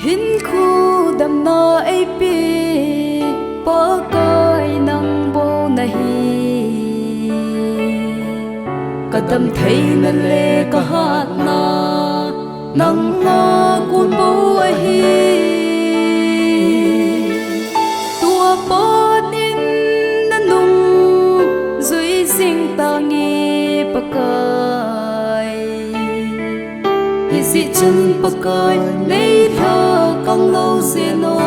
hin khu đam na ai pi pa kai nang bo na hi ka dam thei na le ka hat na nang na kun bo a hi tua pot in na nung zui sing ta ngi pa kai hi si chân pa kai nei tha cong lâu xiên ô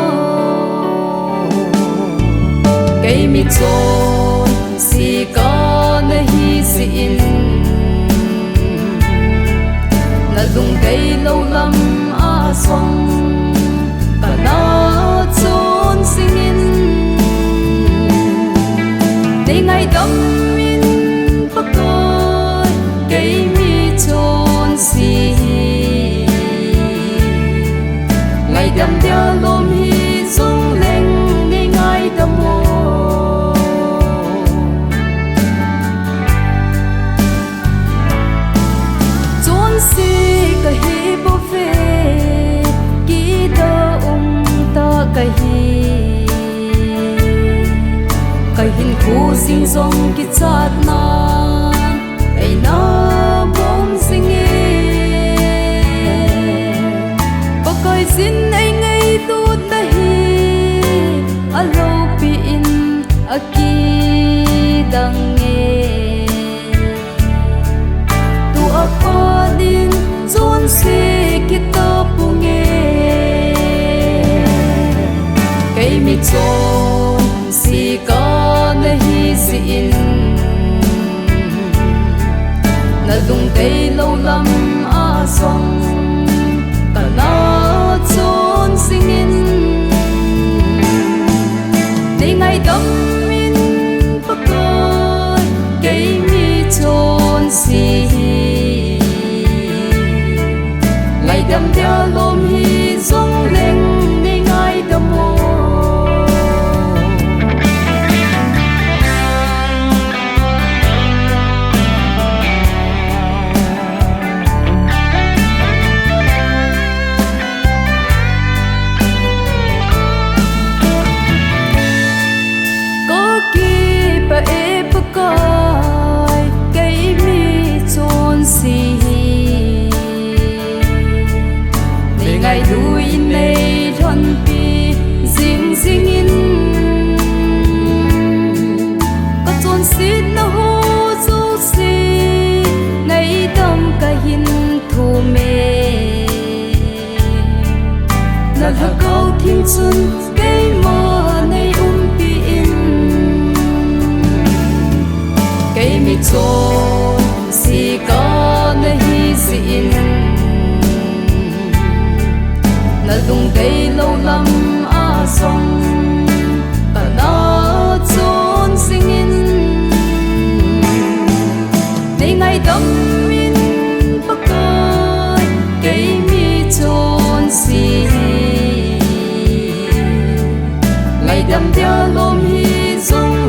cây mi trôn si có nơi hi xin là dùng cây lâu lắm a song cả nó trốn sinh in để ngày đâm in bắc coi cây mi trôn si ngày đâm theo lôm hi dung lên đi ngay đâm mô trốn si cả hi bố phê kỹ ta ta cả hin khu sinh dòng kỹ chát na ai na bom sinh bác coi xin anh ấy tu ta hi alo pi in aki dang nghe tu apa din zon se kita punge cây mi chôn si có nơi hi xin na dung cây lâu lắm a song cả nó trốn sinh in để ngày đâm in bắc coi cây mi trôn si ngày đâm theo lôm hi dung lên đi ngay đâm mô ngày đuôi này thuần pi riêng riêng in có chôn xít nó hô du si ngày tâm cả hin thu mê là câu thiên xuân cây mơ này pi in cây mi chôn si có nơi hi xin là dùng cây lâu lắm a song cả nó trốn sinh in để ngày đâm in bắc coi cây mi trôn si ngày đâm theo lôm hi dung